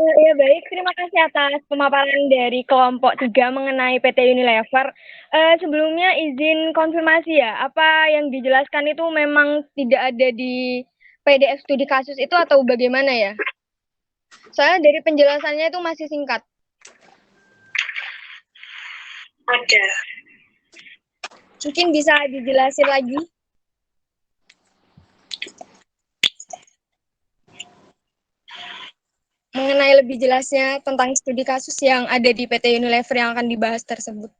Speaker 7: Ya baik, terima kasih atas pemaparan dari kelompok 3 mengenai PT Unilever. Sebelumnya izin konfirmasi ya, apa yang dijelaskan itu memang tidak ada di PDF studi kasus itu atau bagaimana ya? Soalnya dari penjelasannya itu masih singkat. Ada. Mungkin bisa dijelasin lagi? Mengenai lebih jelasnya tentang studi kasus yang ada di PT Unilever yang akan dibahas tersebut.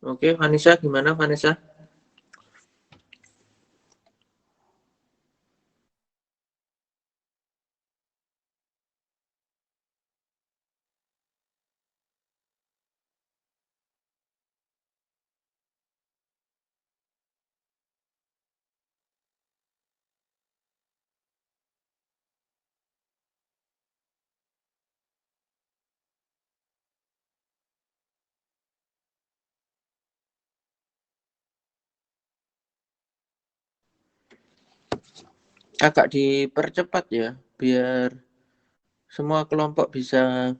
Speaker 4: Oke, Vanessa, gimana Vanessa? Agak dipercepat ya, biar semua kelompok bisa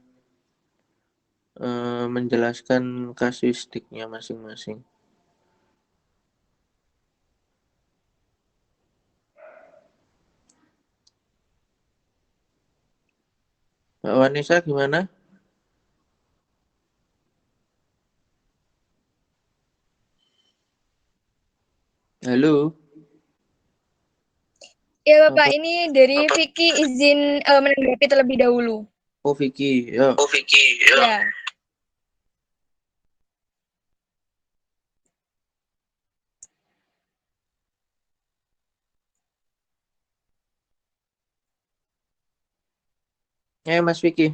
Speaker 4: menjelaskan kasuistiknya masing-masing. Mbak Vanessa gimana? Halo?
Speaker 7: Ya Bapak,
Speaker 4: Apa?
Speaker 7: ini dari Vicky izin menanggapi terlebih dahulu.
Speaker 4: Oh, Vicky, ya.
Speaker 7: Ya.
Speaker 4: Mas Vicky.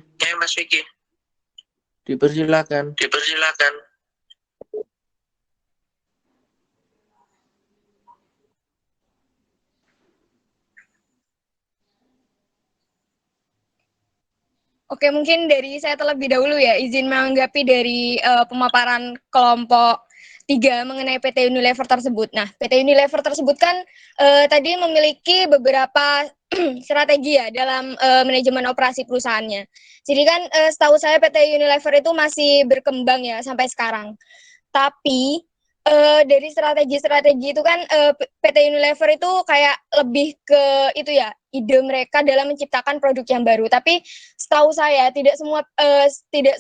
Speaker 4: Dipersilakan.
Speaker 7: Oke, mungkin dari saya terlebih dahulu ya, izin menanggapi dari pemaparan kelompok 3 mengenai PT Unilever tersebut. Nah, PT Unilever tersebut kan tadi memiliki beberapa strategi ya dalam manajemen operasi perusahaannya. Jadi kan setahu saya PT Unilever itu masih berkembang ya sampai sekarang. Tapi dari strategi-strategi itu kan PT Unilever itu kayak lebih ke itu ya, ide mereka dalam menciptakan produk yang baru. Tapi setahu saya tidak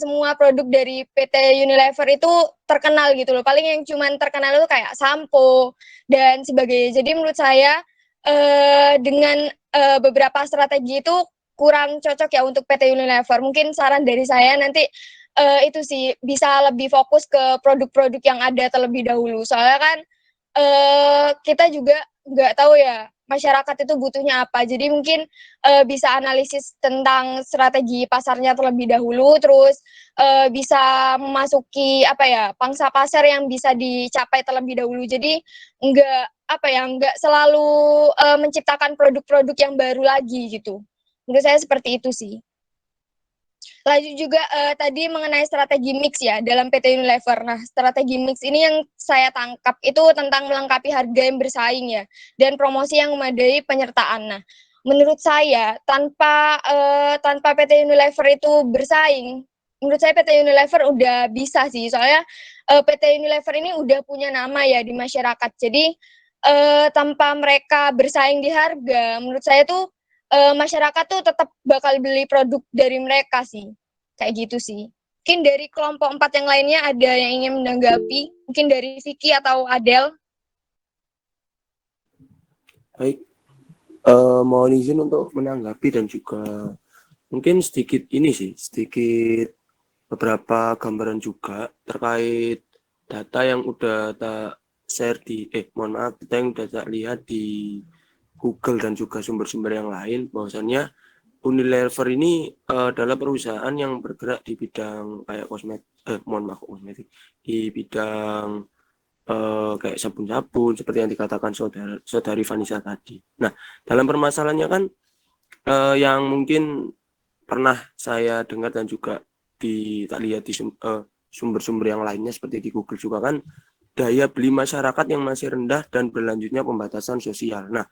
Speaker 7: semua produk dari PT Unilever itu terkenal gitu loh. Paling yang cuman terkenal itu kayak sampo dan sebagainya. Jadi menurut saya dengan beberapa strategi itu kurang cocok ya untuk PT Unilever. Mungkin saran dari saya nanti itu sih bisa lebih fokus ke produk-produk yang ada terlebih dahulu. Soalnya kan kita juga nggak tahu ya masyarakat itu butuhnya apa. Jadi mungkin bisa analisis tentang strategi pasarnya terlebih dahulu, terus bisa memasuki apa ya pangsa pasar yang bisa dicapai terlebih dahulu. Jadi nggak selalu menciptakan produk-produk yang baru lagi gitu. Menurut saya seperti itu sih. Lanjut juga tadi mengenai strategi mix ya dalam PT Unilever. Nah, strategi mix ini yang saya tangkap itu tentang melengkapi harga yang bersaing ya dan promosi yang memadai penyertaan. Nah, menurut saya tanpa PT Unilever itu bersaing, menurut saya PT Unilever udah bisa sih. Soalnya PT Unilever ini udah punya nama ya di masyarakat. Jadi tanpa mereka bersaing di harga, menurut saya tuh masyarakat tuh tetap bakal beli produk dari mereka sih. Kayak gitu sih. Mungkin dari kelompok 4 yang lainnya ada yang ingin menanggapi? Mungkin dari Vicky atau Adel?
Speaker 8: Baik, mohon izin untuk menanggapi dan juga mungkin sedikit beberapa gambaran juga terkait data yang udah tak share data yang udah tak lihat di Google dan juga sumber-sumber yang lain, bahwasannya Unilever ini adalah perusahaan yang bergerak di bidang kayak kosmetik, di bidang kayak sabun-sabun seperti yang dikatakan saudari Vanessa tadi. Nah, dalam permasalahannya kan yang mungkin pernah saya dengar dan juga tak lihat di sumber-sumber yang lainnya seperti di Google juga kan, daya beli masyarakat yang masih rendah dan berlanjutnya pembatasan sosial. Nah,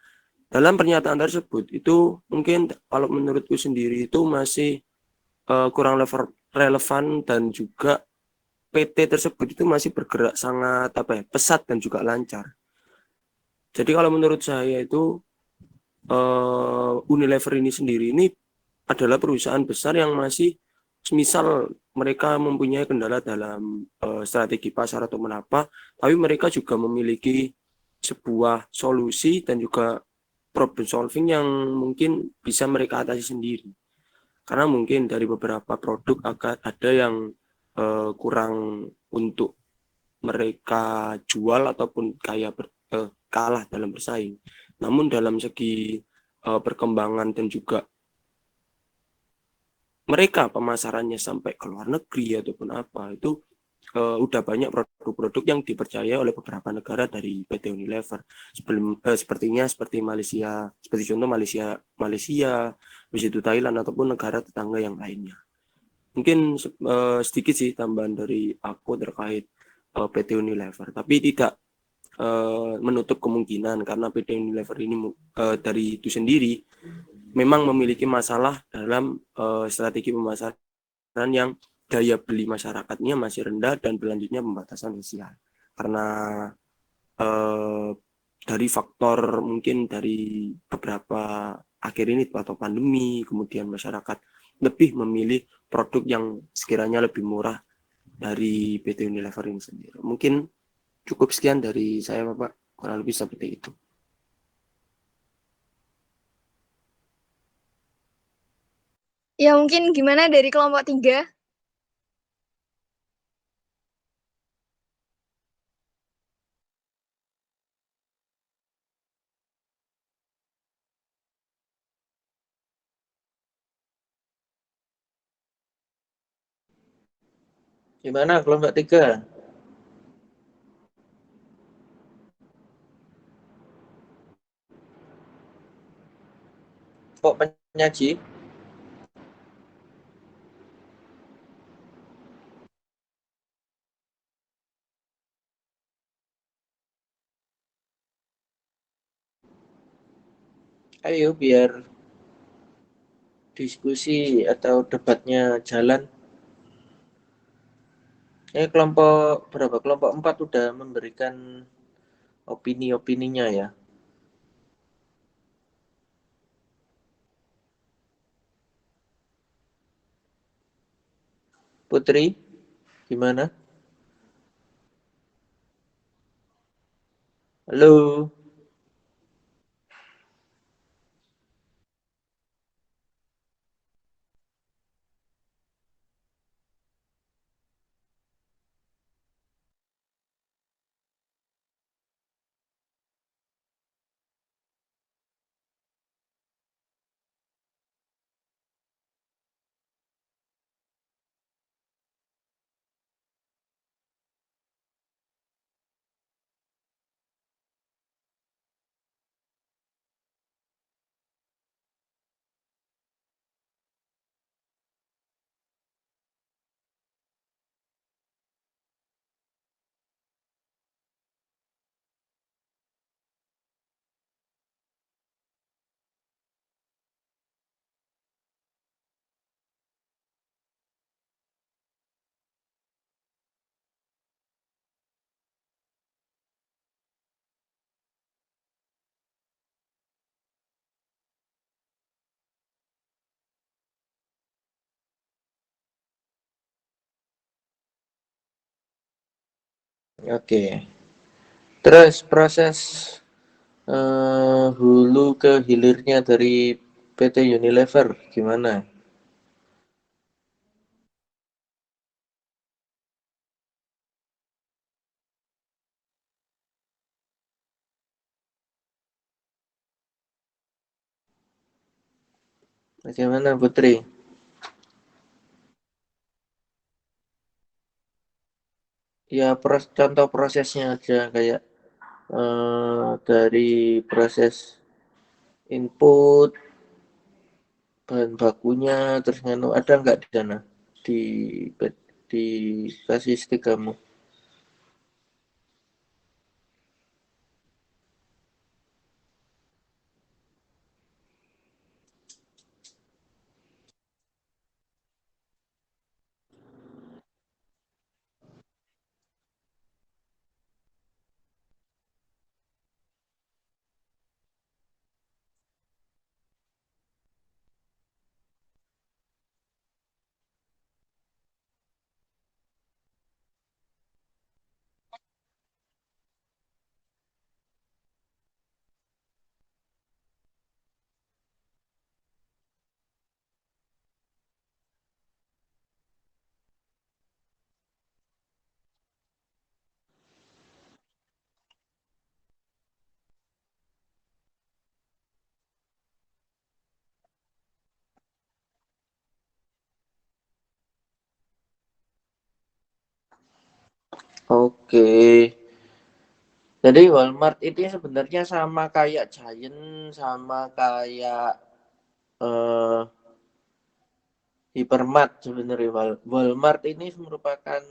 Speaker 8: dalam pernyataan tersebut itu mungkin kalau menurutku sendiri itu masih kurang relevan dan juga PT tersebut itu masih bergerak sangat pesat dan juga lancar. Jadi kalau menurut saya itu Unilever ini sendiri ini adalah perusahaan besar yang masih semisal mereka mempunyai kendala dalam strategi pasar atau apa, tapi mereka juga memiliki sebuah solusi dan juga problem solving yang mungkin bisa mereka atasi sendiri. Karena mungkin dari beberapa produk ada yang kurang untuk mereka jual ataupun kalah dalam bersaing. Namun dalam segi perkembangan dan juga mereka pemasarannya sampai ke luar negeri ataupun apa, itu udah banyak produk-produk yang dipercaya oleh beberapa negara dari PT Unilever. Sepertinya seperti Malaysia, seperti contoh Malaysia, habis itu Thailand ataupun negara tetangga yang lainnya. Mungkin sedikit sih tambahan dari aku terkait PT Unilever, tapi tidak menutup kemungkinan karena PT Unilever ini dari itu sendiri memang memiliki masalah dalam strategi pemasaran yang daya beli masyarakatnya masih rendah dan berlanjutnya pembatasan sosial. Karena dari faktor mungkin dari beberapa akhir ini atau pandemi, kemudian masyarakat lebih memilih produk yang sekiranya lebih murah dari PT Unilever ini sendiri. Mungkin cukup sekian dari saya, Bapak. Kurang lebih seperti itu.
Speaker 7: Ya mungkin gimana dari kelompok 3?
Speaker 4: Gimana kelompok 3? Kok penyaji? Ayo biar diskusi atau debatnya jalan. Kelompok berapa? Kelompok 4 udah memberikan opini-opininya ya. Putri, gimana? Halo. Oke. Terus proses hulu ke hilirnya dari PT Unilever gimana? Bagaimana Putri? Ya contoh prosesnya aja kayak dari proses input bahan bakunya terus ada nggak di sana di di statistik kamu? Oke. Jadi Walmart itu sebenarnya sama kayak Giant, sama kayak Hypermart sebenarnya. Walmart ini merupakan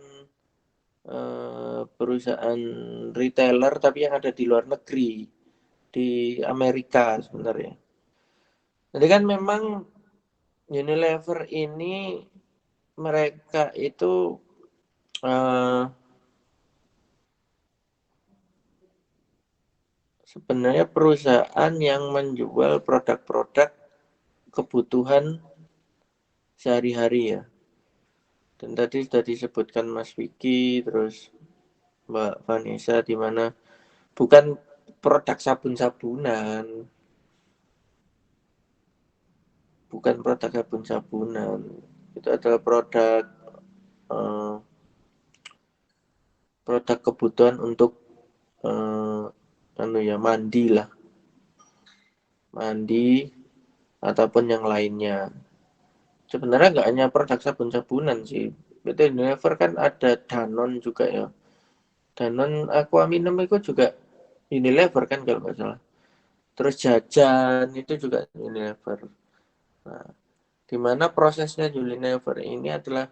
Speaker 4: perusahaan retailer tapi yang ada di luar negeri, di Amerika sebenarnya. Jadi kan memang Unilever ini mereka itu sebenarnya perusahaan yang menjual produk-produk kebutuhan sehari-hari ya. Dan tadi sudah disebutkan Mas Vicky, terus Mbak Vanessa, di mana bukan produk sabun-sabunan. Bukan produk sabun-sabunan. Itu adalah produk produk kebutuhan untuk mandi lah. Mandi ataupun yang lainnya. Sebenarnya nggak hanya produk sabun-sabunan sih. PT Unilever kan ada Danone juga ya. Danone Aqua Minum itu juga Unilever kan kalau nggak salah. Terus jajan itu juga Unilever. Nah, di mana prosesnya Unilever ini adalah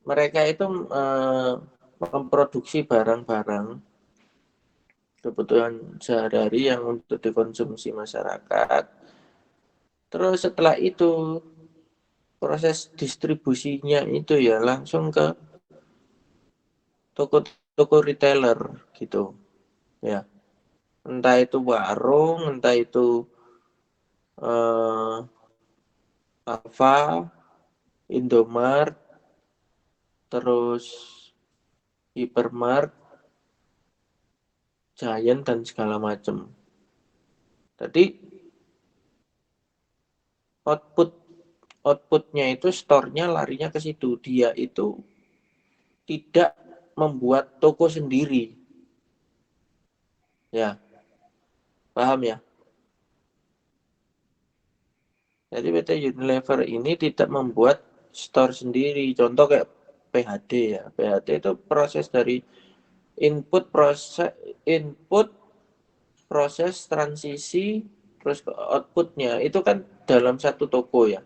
Speaker 4: mereka itu memproduksi barang-barang kebutuhan sehari-hari yang untuk dikonsumsi masyarakat. Terus setelah itu proses distribusinya itu ya langsung ke toko-toko retailer gitu ya, entah itu warung, entah itu Alfa, Indomart, terus Hypermart, Giant dan segala macam. Jadi outputnya itu store-nya larinya ke situ. Dia itu tidak membuat toko sendiri. Ya. Paham ya? Jadi PT Unilever ini tidak membuat store sendiri. Contoh kayak PHD ya. PHD itu proses dari input proses transisi terus outputnya itu kan dalam satu toko ya.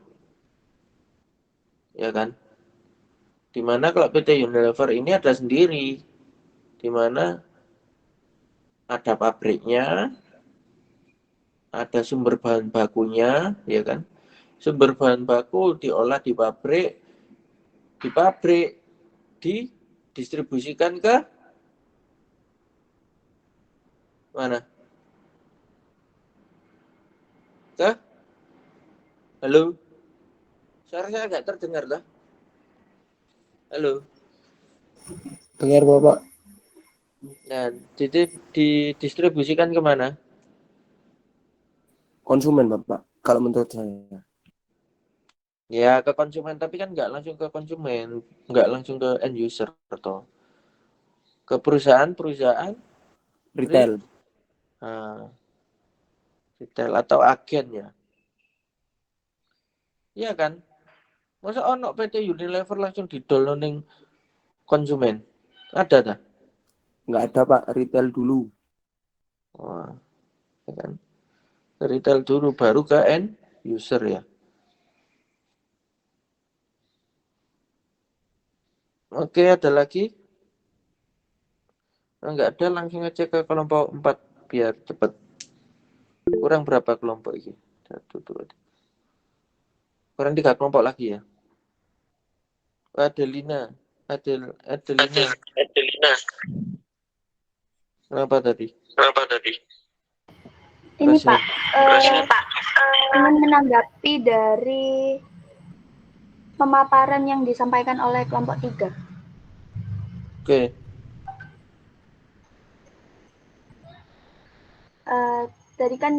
Speaker 4: Ya kan? Dimana kalau PT Unilever ini ada sendiri, dimana ada pabriknya, ada sumber bahan bakunya, ya kan? Sumber bahan baku diolah di pabrik, didistribusikan ke mana? Ke? Halo? Suara saya agak terdengar dah. Halo?
Speaker 8: Dengar Bapak.
Speaker 4: Nah, didistribusikan kemana?
Speaker 8: Konsumen Bapak, kalau menurut saya.
Speaker 4: Ya ke konsumen, tapi kan nggak langsung ke konsumen, nggak langsung ke end user atau ke perusahaan
Speaker 8: Retail.
Speaker 4: Retail atau agen ya. Iya kan? Masa ono PT Unilever langsung didol ning konsumen? Ada tak?
Speaker 8: Nggak ada Pak, retail dulu.
Speaker 4: Wah, ya kan? Retail dulu baru ke end user ya. Oke, ada lagi? Enggak ada, langsung aja ke kelompok 4 biar cepat. Kurang berapa kelompok ini? 1, 2, 3. Kurang 3 kelompok lagi ya. Adelina. Kenapa tadi?
Speaker 5: Ini
Speaker 4: Rasanya.
Speaker 5: Pak, ingin menanggapi dari pemaparan yang disampaikan oleh kelompok 3.
Speaker 4: Oke.
Speaker 5: Tadi kan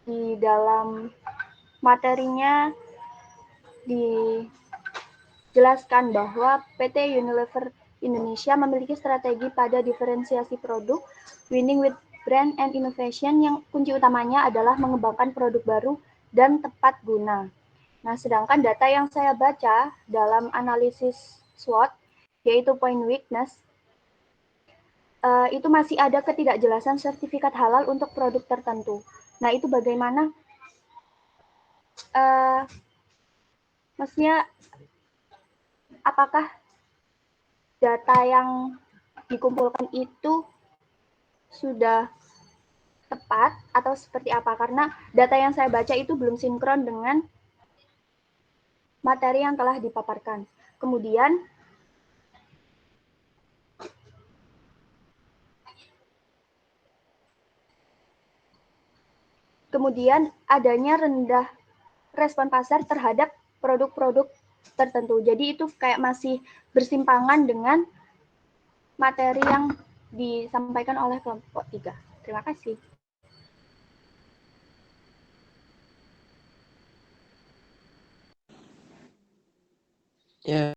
Speaker 5: di dalam materinya dijelaskan bahwa PT Unilever Indonesia memiliki strategi pada diferensiasi produk, winning with brand and innovation yang kunci utamanya adalah mengembangkan produk baru dan tepat guna. Nah, sedangkan data yang saya baca dalam analisis SWOT, yaitu point weakness,
Speaker 9: itu masih ada ketidakjelasan sertifikat halal untuk produk tertentu. Nah, itu bagaimana? Maksudnya, apakah data yang dikumpulkan itu sudah tepat atau seperti apa? Karena data yang saya baca itu belum sinkron dengan materi yang telah dipaparkan. Kemudian adanya rendah respon pasar terhadap produk-produk tertentu. Jadi itu kayak masih bersimpangan dengan materi yang disampaikan oleh kelompok 3. Terima kasih.
Speaker 2: Ya,